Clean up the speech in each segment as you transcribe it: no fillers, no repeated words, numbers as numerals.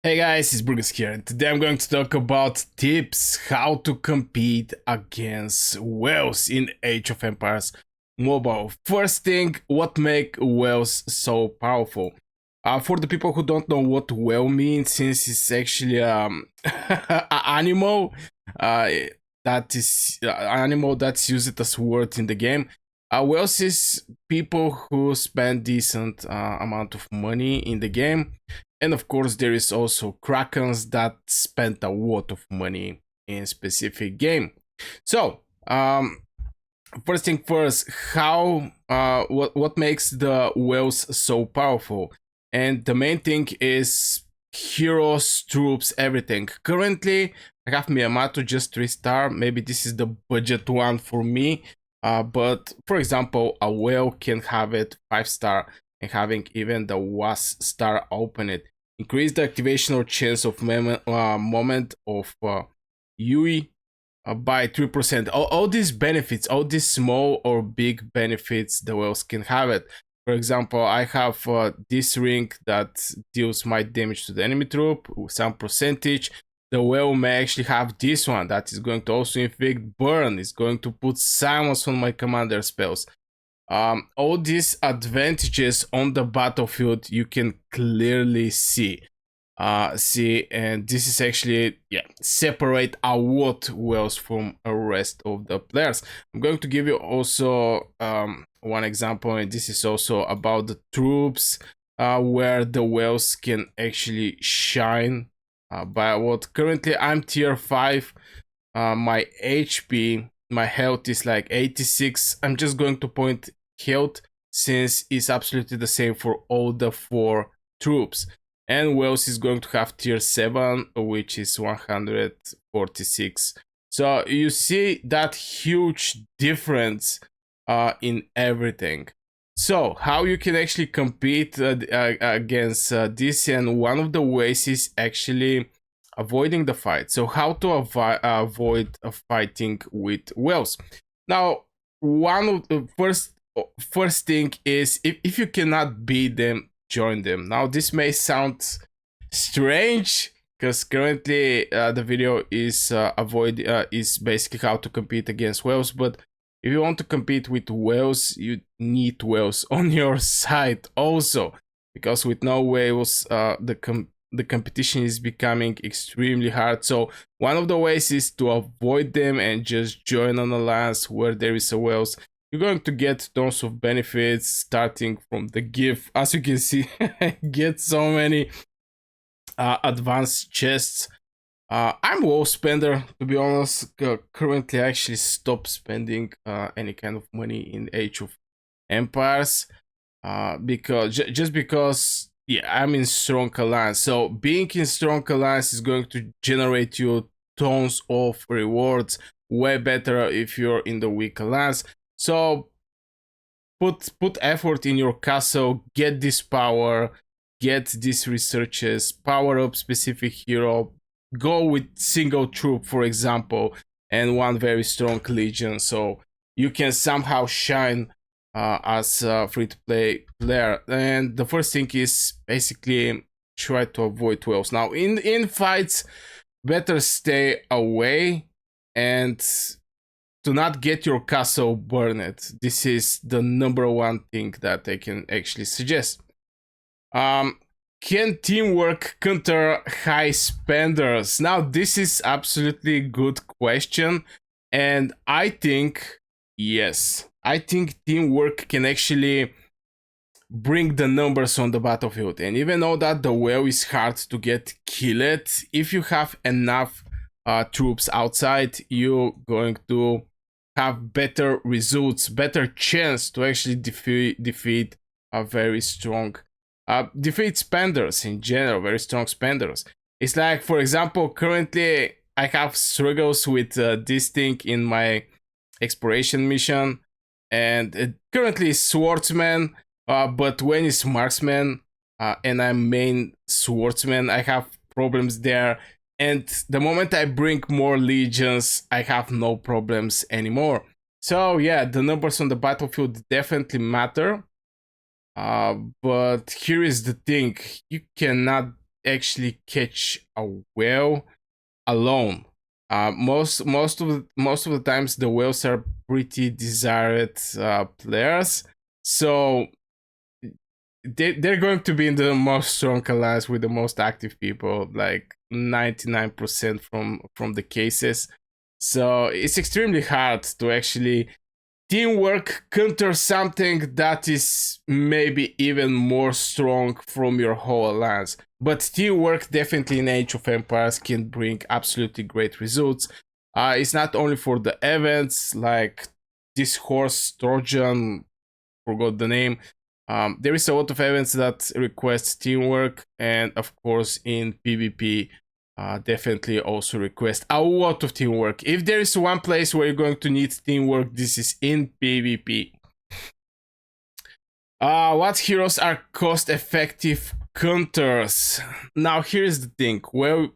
Hey guys, it's Burgers here, and today I'm going to talk about tips how to compete against whales in Age of Empires Mobile. First thing, what make whales so powerful? For the people who don't know what whale means, since it's actually an animal, uh, that is an animal that's used as word in the game. Whales is people who spend decent amount of money in the game, and of course, there is also Krakens that spent a lot of money in specific game. So, first thing first, how what makes the whales so powerful? And the main thing is heroes, troops, everything. Currently, I have Miyamoto just 3-star. Maybe this is the budget one for me. But for example, a whale can have it 5-star and having even the was star open it. Increase the activational chance of moment of Yui by 3%. All these benefits, all these small or big benefits, the whales can have it. For example, I have this ring that deals might damage to the enemy troop with some percentage. The whale may actually have this one that is going to also inflict burn. It's going to put silence on my commander spells. All these advantages on the battlefield you can clearly see. And this is actually separate a lot whales from the rest of the players. I'm going to give you also one example, and this is also about the troops where the whales can actually shine. By what currently I'm tier 5, my HP, my health is like 86. I'm just going to point health since it's absolutely the same for all the 4 troops. And Wales is going to have tier 7, which is 146. So you see that huge difference in everything. So how you can actually compete against this, and one of the ways is actually avoiding the fight. So how to avoid fighting with whales? Now, one of the first thing is if you cannot beat them, join them. Now this may sound strange because currently the video is is basically how to compete against whales, but if you want to compete with whales, you need whales on your side also, because with no whales, the competition is becoming extremely hard. So one of the ways is to avoid them and just join an alliance where there is a whales. You're going to get tons of benefits starting from the gift. As you can see, I get so many advanced chests. I'm a low spender, to be honest. Currently, I actually stopped spending any kind of money in Age of Empires because just because I'm in strong alliance. So being in strong alliance is going to generate you tons of rewards. Way better if you're in the weak alliance. So put effort in your castle, get this power, get these researches, power up specific hero, go with single troop, for example, and one very strong legion, so you can somehow shine as a free-to-play player. And the first thing is basically try to avoid whales. Now in fights, better stay away and to not get your castle burned. This is the number one thing that I can actually suggest. Can teamwork counter high spenders? Now, this is absolutely good question, and I think yes. I think teamwork can actually bring the numbers on the battlefield, and even though that the whale is hard to get killed, if you have enough troops outside, you're going to have better results, better chance to actually defeat a very strong defeat spenders in general, very strong spenders. It's like, for example, currently I have struggles with this thing in my exploration mission, and currently swordsman, but when it's marksman and I'm main swordsman, I have problems there. And the moment I bring more legions, I have no problems anymore. So yeah, the numbers on the battlefield definitely matter. But here is the thing: you cannot actually catch a whale alone. Most of the times the whales are pretty desired players, so they're going to be in the most strong alliance with the most active people, like 99% from the cases. So it's extremely hard to actually teamwork counter something that is maybe even more strong from your whole alliance. But teamwork definitely in Age of Empires can bring absolutely great results. It's not only for the events like this horse Trojan, forgot the name. There is a lot of events that request teamwork, and of course in PvP, definitely also request a lot of teamwork. If there is one place where you're going to need teamwork, this is in PvP. What heroes are cost-effective counters? Now here's the thing.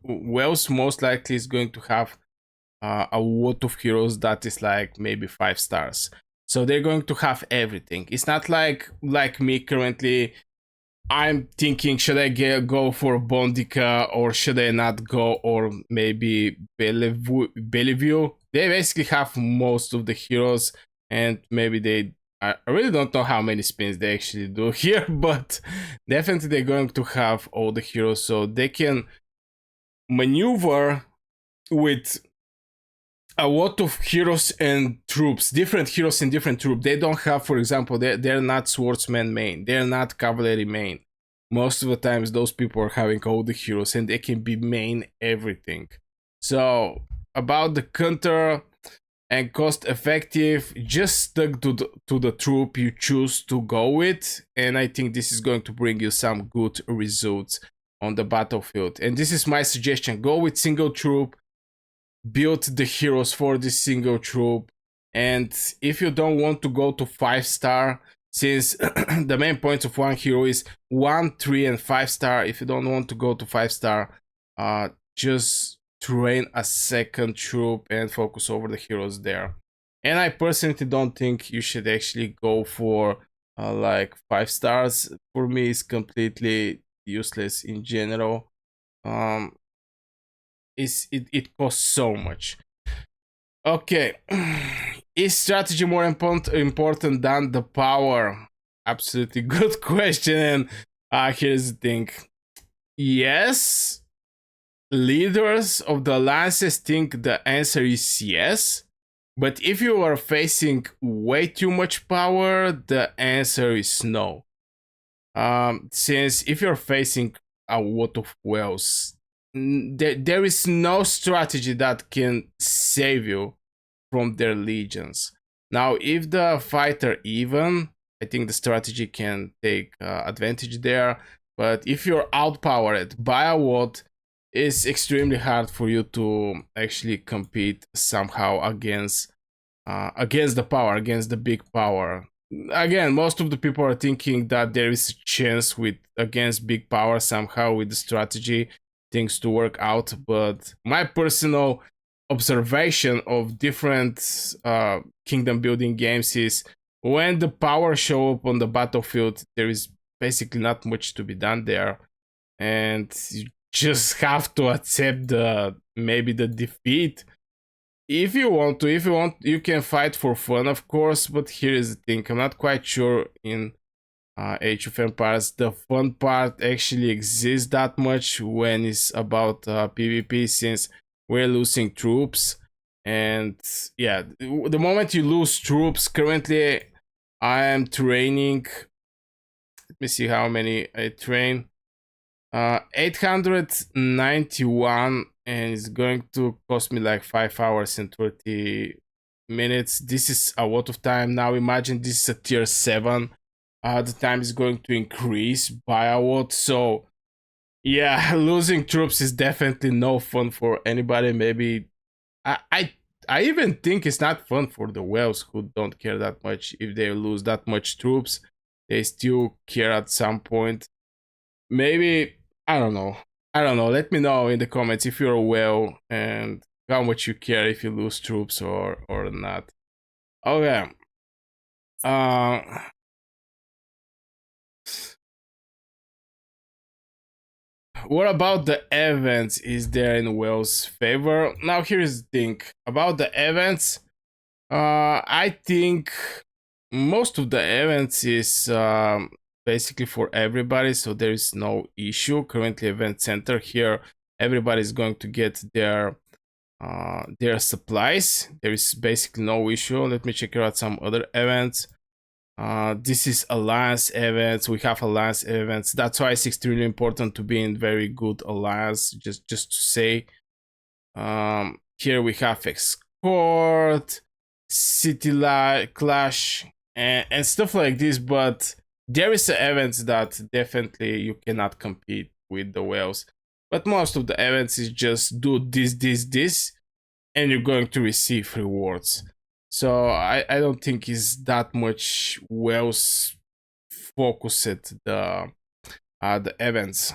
Wells most likely is going to have a lot of heroes that is like maybe 5 stars. So they're going to have everything. It's not like me currently. I'm thinking, should I go for Bondika or should I not go, or maybe Bellevue? They basically have most of the heroes, and maybe they. I really don't know how many spins they actually do here, but definitely they're going to have all the heroes, so they can maneuver with a lot of heroes and troops, different heroes and different troops. They don't have, for example, they're not swordsman main, they're not cavalry main. Most of the times those people are having all the heroes and they can be main everything. So about the counter and cost effective, just stick to the troop you choose to go with, and I think this is going to bring you some good results on the battlefield. And this is my suggestion: go with single troop, build the heroes for this single troop. And if you don't want to go to 5-star, since the main points of one hero is 1, 3, and 5-star, if you don't want to go to 5-star, just train a second troop and focus over the heroes there. And I personally don't think you should actually go for like 5 stars. For me, it's completely useless in general. It costs so much. Okay, is strategy more important than the power? Absolutely good question. And here's the thing: yes, leaders of the alliances think the answer is yes, but if you are facing way too much power, the answer is no. Since if you're facing a lot of wells, there is no strategy that can save you from their legions. Now, if the fighter even, I think the strategy can take advantage there. But if you're outpowered by a lot, it's extremely hard for you to actually compete somehow against the power, against the big power. Again, most of the people are thinking that there is a chance with against big power somehow with the strategy things to work out, but my personal observation of different kingdom building games is when the power show up on the battlefield, there is basically not much to be done there, and you just have to accept maybe the defeat. If you want to, you can fight for fun, of course, but here is the thing: I'm not quite sure in Age of Empires the fun part actually exists that much when it's about PvP, since we're losing troops. And yeah, the moment you lose troops, currently I am training, let me see how many I train, 891, and it's going to cost me like 5 hours and 30 minutes. This is a lot of time. Now imagine this is a tier 7. The time is going to increase by a lot. So yeah, losing troops is definitely no fun for anybody. Maybe I even think it's not fun for the whales, who don't care that much. If they lose that much troops, they still care at some point. Maybe, I don't know. Let me know in the comments if you're a whale and how much you care if you lose troops or not. Okay. what about the events? Is there in Wales' favor? Now here's the thing about the events. I think most of the events is basically for everybody, so there is no issue. Currently, event center here, everybody is going to get their supplies. There is basically no issue. Let me check out some other events. This is alliance events. We have alliance events. That's why it's extremely important to be in very good alliance. Just to say, here we have escort, city clash, and stuff like this. But there is events that definitely you cannot compete with the Wales. But most of the events is just do this, and you're going to receive rewards. So I don't think it's that much Wales focused the events.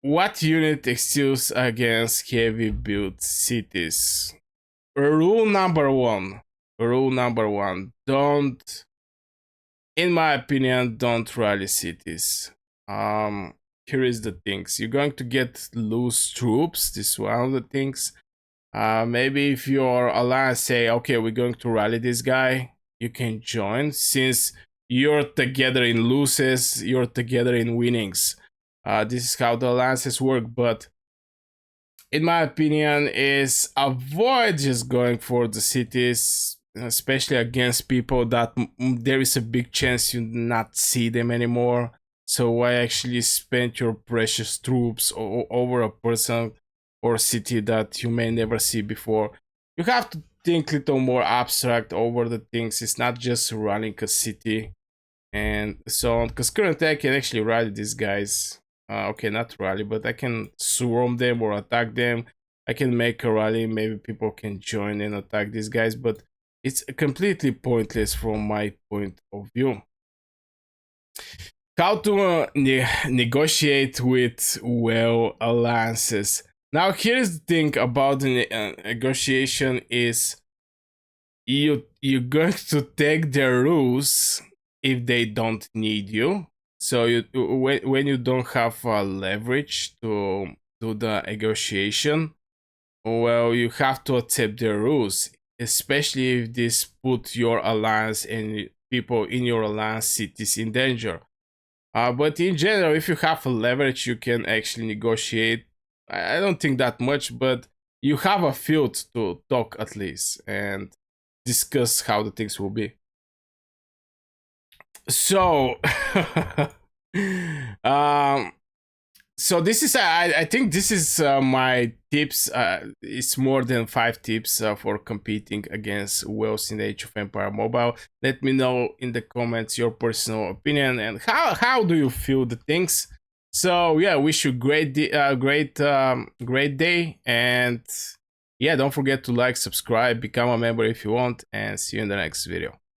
What unit excels against heavy built cities? Rule number one. Don't, in my opinion, don't rally cities. Here is the things. You're going to get loose troops. This is one of the things. Maybe if your alliance say, okay, we're going to rally this guy, you can join, since you're together in loses, you're together in winnings. This is how the alliances work. But in my opinion, is avoid just going for the cities, especially against people that there is a big chance you not see them anymore. So why actually spend your precious troops over a person or city that you may never see before? You have to think a little more abstract over the things. It's not just running a city and so on, because currently I can actually rally these guys. Okay, not rally, but I can swarm them or attack them. I can make a rally, maybe people can join and attack these guys, but it's completely pointless from my point of view. How to negotiate with alliances. Now here's the thing about the negotiation is you're going to take their rules if they don't need you. So when you don't have leverage to do the negotiation, well, you have to accept their rules, especially if this put your alliance and people in your alliance cities in danger. But in general, if you have a leverage, you can actually negotiate. I don't think that much, but you have a field to talk at least and discuss how the things will be. So, so this is I think this is my tips. It's more than 5 tips for competing against Wales in the Age of Empire Mobile. Let me know in the comments your personal opinion and how do you feel the things. So yeah, wish you great day, and yeah, don't forget to like, subscribe, become a member if you want, and see you in the next video.